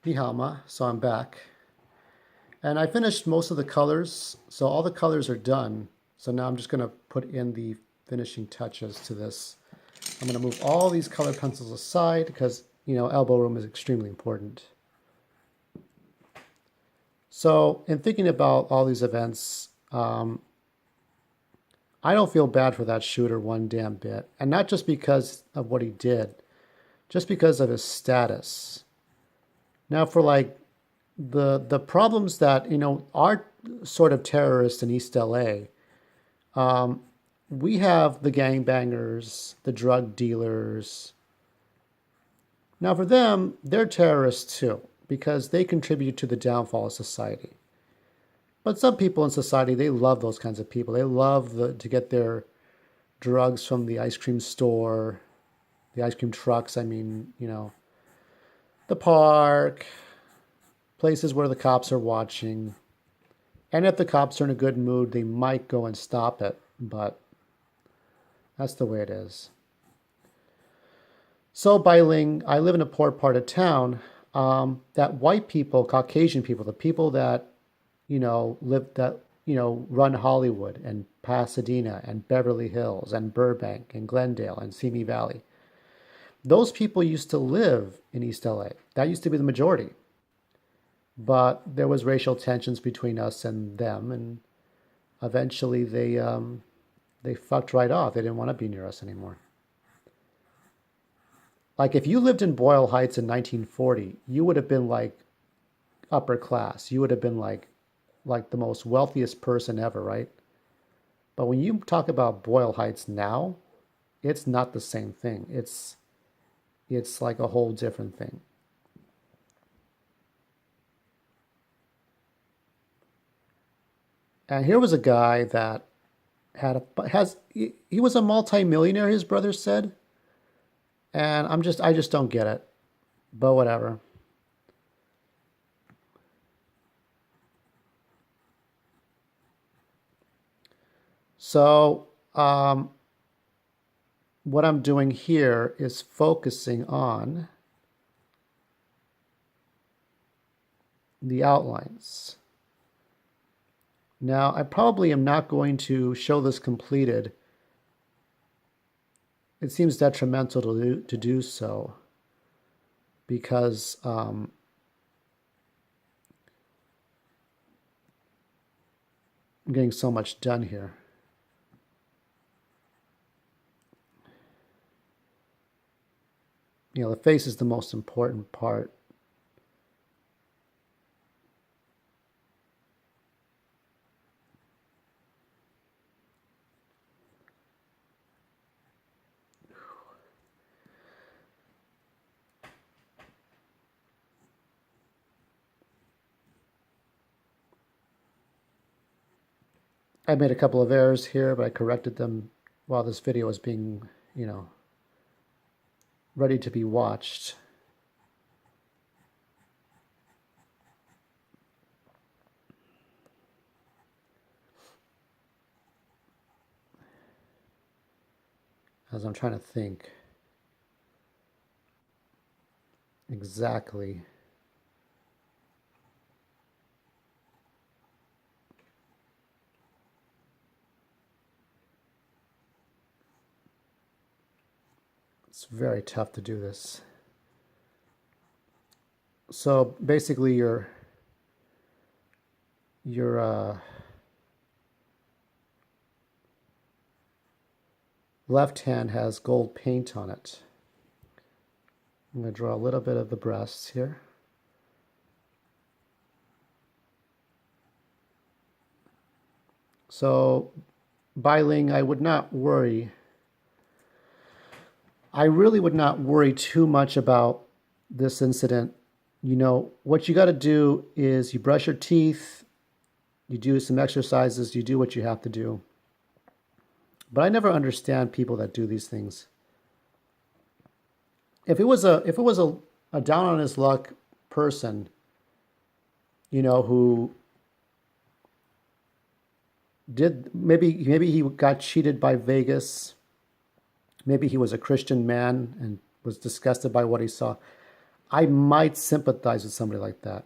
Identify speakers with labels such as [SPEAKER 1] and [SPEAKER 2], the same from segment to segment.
[SPEAKER 1] pijama, so I'm back. And I finished most of the colors, so all the colors are done. So now I'm just going to put in the finishing touches to this. I'm going to move all these color pencils aside because, elbow room is extremely important. So in thinking about all these events, I don't feel bad for that shooter one damn bit. And not just because of what he did, just because of his status. Now for like the problems that, are sort of terrorists in East LA, we have the gangbangers, the drug dealers. Now for them, they're terrorists too, because they contribute to the downfall of society. But some people in society, they love those kinds of people. They love to get their drugs from the ice cream store, the ice cream trucks, the park, places where the cops are watching. And if the cops are in a good mood, they might go and stop it, but that's the way it is. So by Ling, I live in a poor part of town. That white people, Caucasian people, the people that, run Hollywood and Pasadena and Beverly Hills and Burbank and Glendale and Simi Valley, those people used to live in East LA. That used to be the majority. But there was racial tensions between us and them, and eventually they fucked right off. They didn't want to be near us anymore. Like if you lived in Boyle Heights in 1940, you would have been like upper class. You would have been like the most wealthiest person ever, right? But when you talk about Boyle Heights now, it's not the same thing. It's like a whole different thing. And here was a guy that he was a multimillionaire, his brother said. And I just don't get it. But whatever. So, what I'm doing here is focusing on the outlines. Now, I probably am not going to show this completed. It seems detrimental to do so because I'm getting so much done here. The face is the most important part. I made a couple of errors here, but I corrected them while this video was being, ready to be watched. As I'm trying to think exactly. It's very tough to do this. So basically your left hand has gold paint on it. I'm going to draw a little bit of the breasts here. So by Ling, I would not worry. I really would not worry too much about this incident. What you got to do is you brush your teeth, you do some exercises, you do what you have to do. But I never understand people that do these things. If it was a down on his luck person, who did maybe he got cheated by Vegas. Maybe he was a Christian man and was disgusted by what he saw. I might sympathize with somebody like that.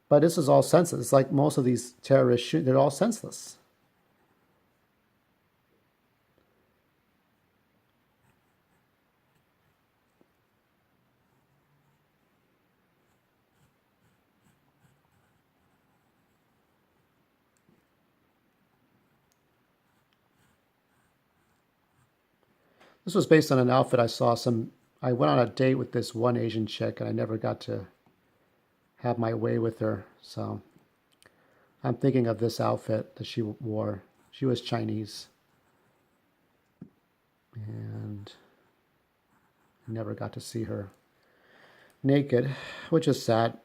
[SPEAKER 1] But this is all senseless. It's like most of these terrorists, they're all senseless. This was based on an outfit I saw some. I went on a date with this one Asian chick, and I never got to have my way with her. So I'm thinking of this outfit that she wore. She was Chinese, and I never got to see her naked, which is sad.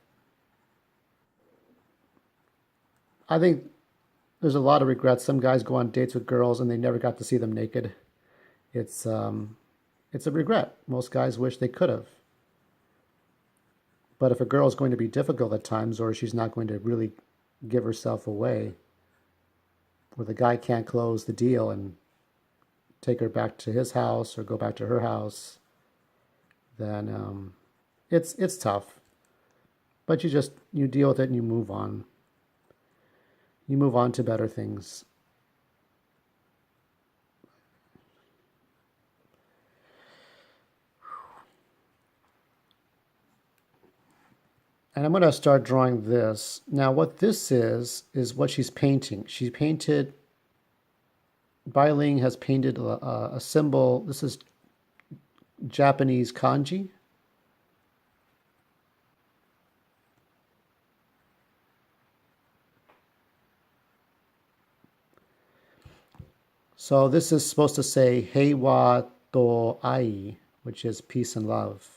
[SPEAKER 1] I think there's a lot of regrets. Some guys go on dates with girls and they never got to see them naked. It's um, it's a regret. Most guys wish they could have. But if a girl is going to be difficult at times, or she's not going to really give herself away, or the guy can't close the deal and take her back to his house or go back to her house, then it's tough. But you deal with it and you move on. You move on to better things. And I'm going to start drawing this. Now, what this is what she's painting. She painted, Bai Ling has painted a symbol. This is Japanese kanji. So this is supposed to say Heiwa to Ai, which is peace and love.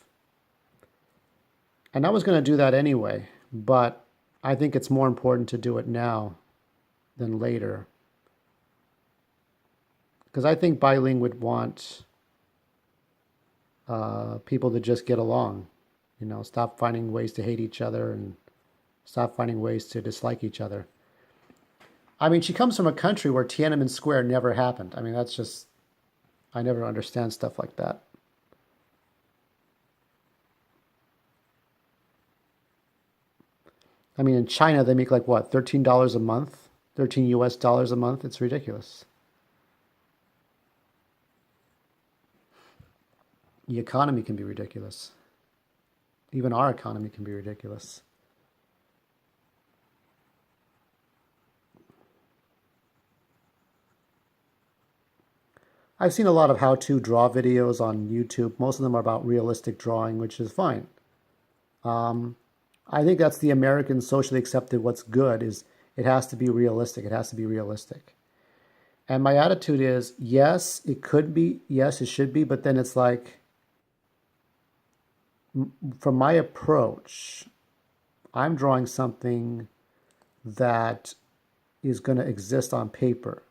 [SPEAKER 1] And I was going to do that anyway, but I think it's more important to do it now than later. Because I think Bai Ling would want people to just get along, stop finding ways to hate each other and stop finding ways to dislike each other. I mean, she comes from a country where Tiananmen Square never happened. I mean, that's just, I never understand stuff like that. I mean, in China, they make like what, $13 a month? 13 US dollars a month? It's ridiculous. The economy can be ridiculous. Even our economy can be ridiculous. I've seen a lot of how-to draw videos on YouTube. Most of them are about realistic drawing, which is fine. I think that's the American socially accepted what's good is it has to be realistic. It has to be realistic. And my attitude is, yes, it could be, yes, it should be, but then it's like, from my approach, I'm drawing something that is going to exist on paper.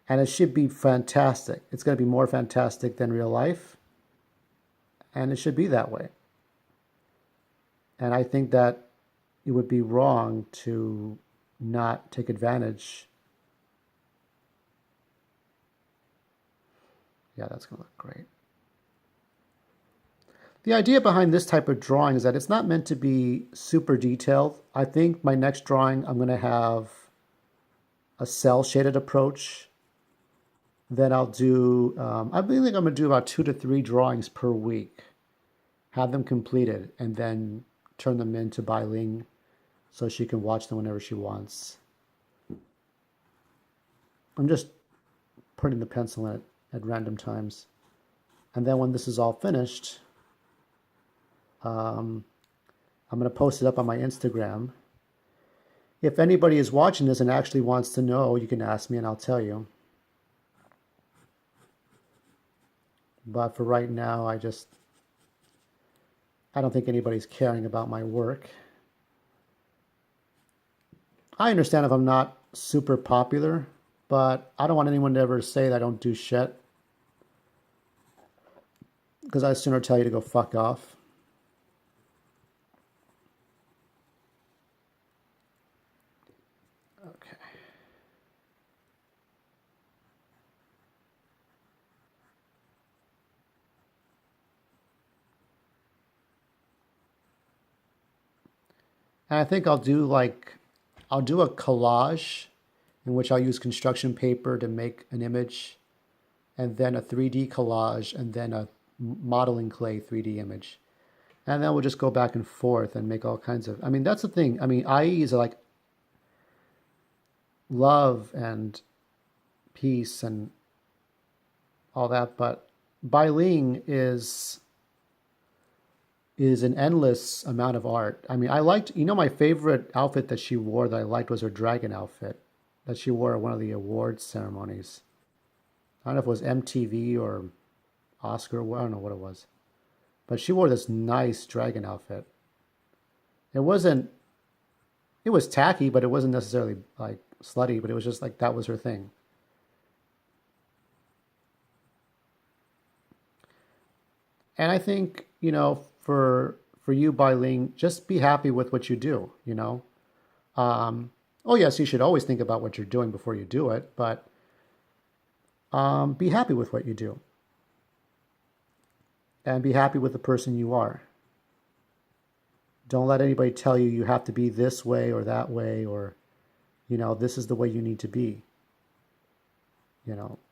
[SPEAKER 1] And it should be fantastic. It's going to be more fantastic than real life. And it should be that way. And I think that it would be wrong to not take advantage. Yeah, that's going to look great. The idea behind this type of drawing is that it's not meant to be super detailed. I think my next drawing, I'm going to have a cell shaded approach. Then I'll do, I believe I'm going to do about 2 to 3 drawings per week, have them completed, and then turn them into Bai Ling so she can watch them whenever she wants. I'm just putting the pencil in it at random times. And then when this is all finished, I'm going to post it up on my Instagram. If anybody is watching this and actually wants to know, you can ask me and I'll tell you. But for right now, I don't think anybody's caring about my work. I understand if I'm not super popular, but I don't want anyone to ever say that I don't do shit. Because I'd sooner tell you to go fuck off. Okay. And I think I'll do a collage in which I'll use construction paper to make an image, and then a 3D collage, and then a modeling clay 3D image. And then we'll just go back and forth and make all kinds of. I mean, that's the thing. I mean, IE is like love and peace and all that, but Bai Ling is an endless amount of art. I mean, I liked, my favorite outfit that she wore that I liked was her dragon outfit that she wore at one of the awards ceremonies. I don't know if it was MTV or Oscar, I don't know what it was. But she wore this nice dragon outfit. It wasn't, it was tacky, but it wasn't necessarily like slutty, but it was just like that was her thing. And I think, for you, Bai Ling, just be happy with what you do. Oh, yes, you should always think about what you're doing before you do it, but be happy with what you do and be happy with the person you are. Don't let anybody tell you you have to be this way or that way or, this is the way you need to be,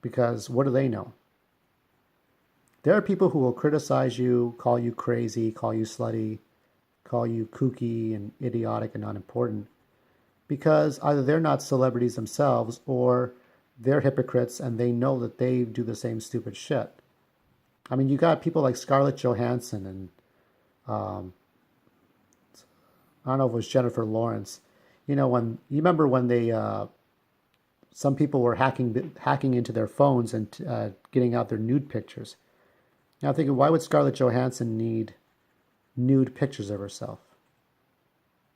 [SPEAKER 1] because what do they know? There are people who will criticize you, call you crazy, call you slutty, call you kooky and idiotic and unimportant because either they're not celebrities themselves or they're hypocrites and they know that they do the same stupid shit. I mean, you got people like Scarlett Johansson and I don't know if it was Jennifer Lawrence. When you remember when they some people were hacking into their phones and getting out their nude pictures. Now I'm thinking, why would Scarlett Johansson need nude pictures of herself?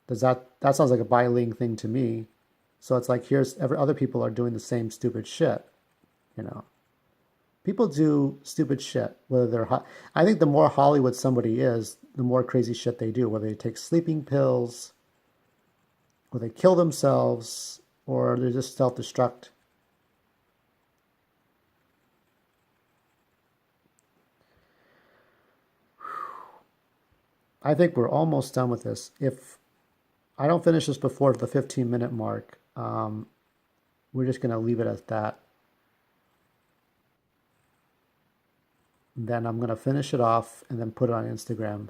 [SPEAKER 1] Does that sounds like a Bai Ling thing to me? So it's like here's other people are doing the same stupid shit. You know, people do stupid shit. Whether they're I think the more Hollywood somebody is, the more crazy shit they do. Whether they take sleeping pills, or they kill themselves, or they just self-destruct. I think we're almost done with this. If I don't finish this before the 15-minute mark, we're just going to leave it at that. Then I'm going to finish it off and then put it on Instagram.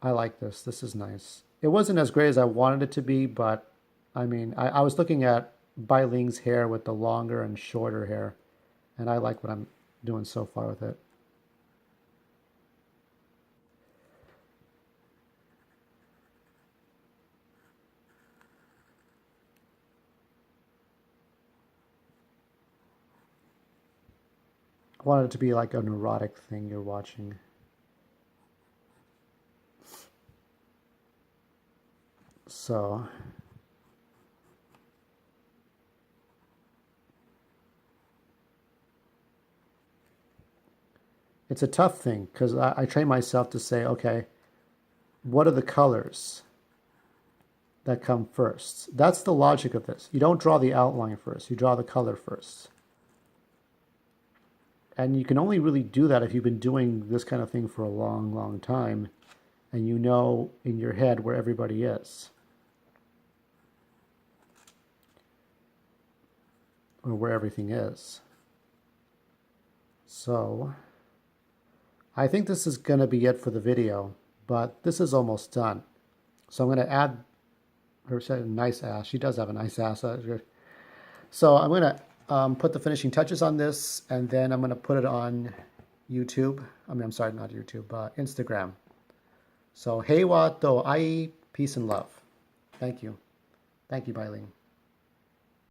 [SPEAKER 1] I like this. This is nice. It wasn't as great as I wanted it to be, but I mean, I was looking at Bai Ling's hair with the longer and shorter hair, and I like what I'm doing so far with it. I wanted it to be like a neurotic thing you're watching. So it's a tough thing because I train myself to say, okay, what are the colors that come first? That's the logic of this. You don't draw the outline first, you draw the color first. And you can only really do that if you've been doing this kind of thing for a long, long time and you know in your head where everybody is or where everything is. So I think this is going to be it for the video, but this is almost done. So I'm going to add her said a nice ass. She does have a nice ass. So I'm going to put the finishing touches on this, and then I'm going to put it on YouTube. I mean, I'm sorry, not YouTube, Instagram. So, heiwa to ai, peace and love. Thank you. Thank you, Bai Ling.